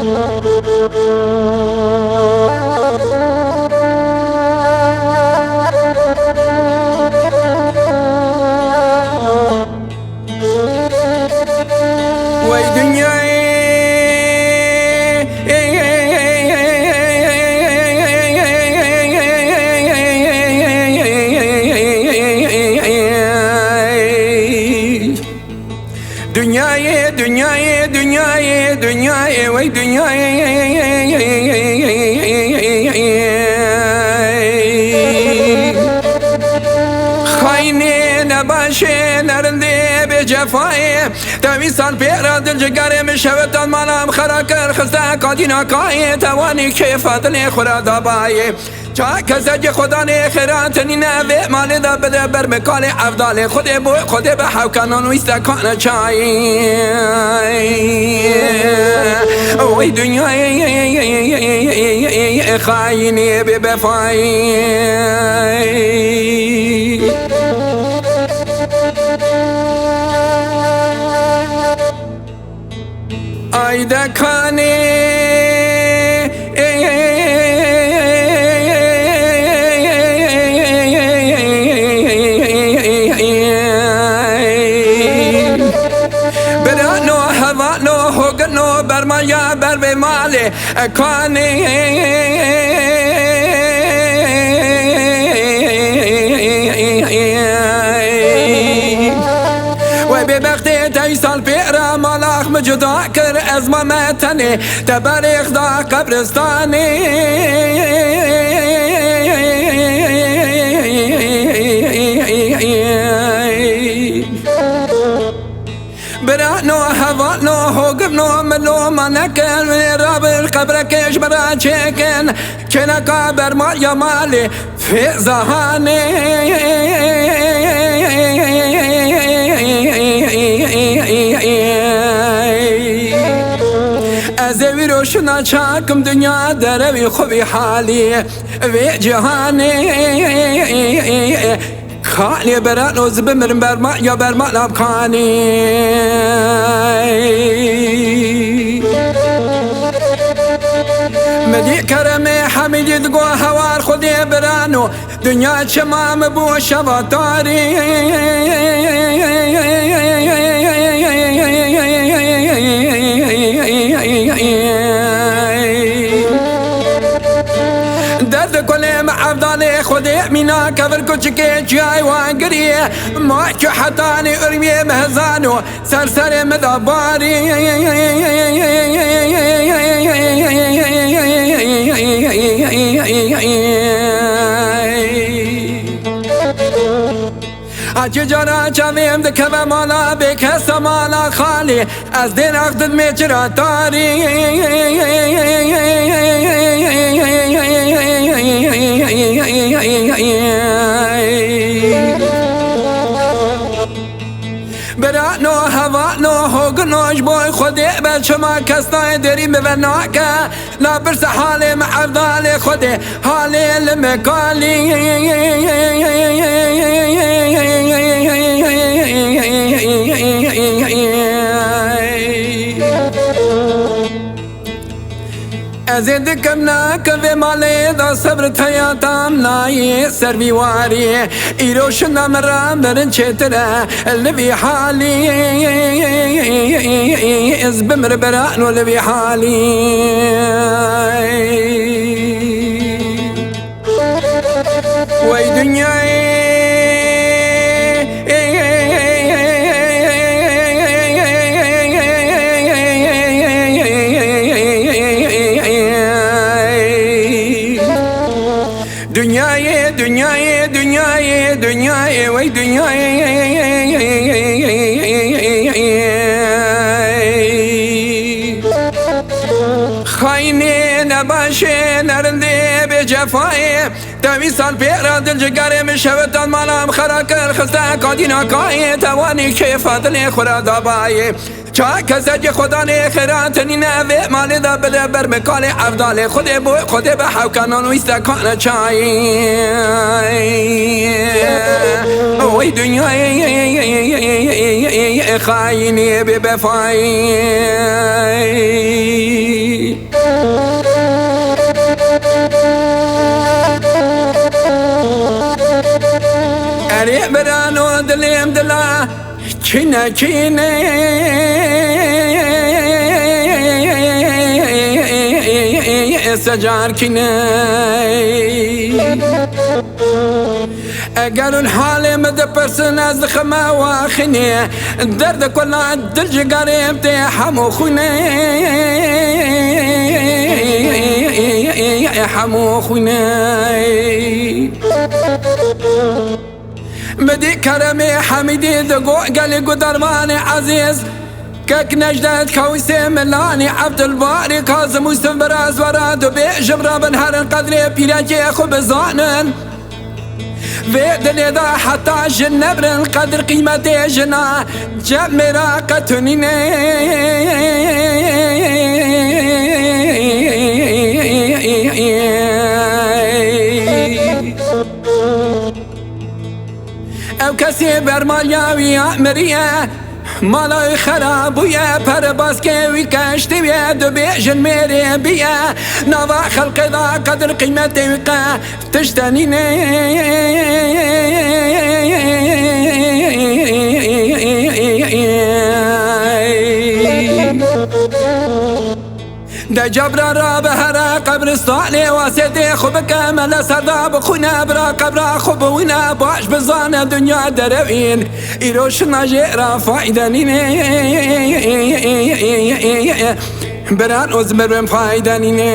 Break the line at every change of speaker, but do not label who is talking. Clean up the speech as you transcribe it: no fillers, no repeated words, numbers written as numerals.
وای دنیای دنیای دنیای دنیای دنیای وای دنیای خاینه نباشه نرنده به جفای دوی سال پیرا دل جگره مشوت منم خراکر خسته کادینا کای توانی که فضل خورا دبای چا کسی خدا نه خیرات نی نه مال دا بده بر مکال افضل خود بو خود به حوکنان و استکان چای وای دنیای خاینی به بفای ای دکانی برانو هوانو هوگنو برمایا بر به مال کانی و به بخت تیسال پیرا مالاخ مجدا کر از ممتنی تبریخ دا قبرستانی برانو هوانو هوگنو منو منکن راب القبر کش برا چکن کنکا برما یا مالی فی زهانی از ویروشنا چاکم دنیا دروی خوبی حالی وی جهانی خالی برانو زبمرم برما یا برما لبکانی مدی کرم حمیدی دگو هوار خودی برانو دنیا چمام بو شباتاری درد کلم افضل خودی مینا کبر کچکی جای وانگری ما که حتانی ارمی مهزانو سرسر مدباری اچه جانا چویم دکه مالا بکست مالا خالی از دین اقدد میچرا تاری برانو هوانو هوگنوش بوی خودی به شما کستای دریم به ناکه نبرس حالی معفضال خودی حالی لمکالی از دکم ناکه مالی دا صبر تیاتم نایی سروی واری ایروش نمرم برن چتره لبی حالی از بمر برانو لبی حالی وای دنیای دنیای دنیای دنیای دنیای وای دنیای خاینه نباشه نرنده به جفای دوی سال پیرا دل جگره مشوت منم خراکر خسته کادینا کای توانی که فضل خورا دبای چا کسی خدا نه خیرات نی نه مال دا بده بر مکال افضل خود بو خود به حوکنان و استکان چای وای دنیای خاینی به بفای دلیم دلا چینه سجار كني اگر الحال مدبرسن از خما واخني درد كل الدرج قريب حمو خني حمو خني بدي كرمي حميدي دقو قالي قدرماني عزيز كك نجدت كويسي ملاني عبد الباري كاظم ويوسف براز وراد وبيجم رابن هرن قدري بيلاجي اخو بزانن في دلي ذا حتى جنبرن قدر قيمتي جنا جاب مراقتني او كسي برمالياوي امريه مالاي خراب ويا پر باسكي كاشتي بيا دو بيجن ميري بيا نوا خلق ذا قدر قيمتي وقا تشتنيني دا جبر را بهرا قبرستاني واسيدي خوبك ملا سرداب خونا برا قبر خوب وينا باش بزان دنيا دروين إيروش ناجيرا فايدانيني بران أزمر بم فايدانيني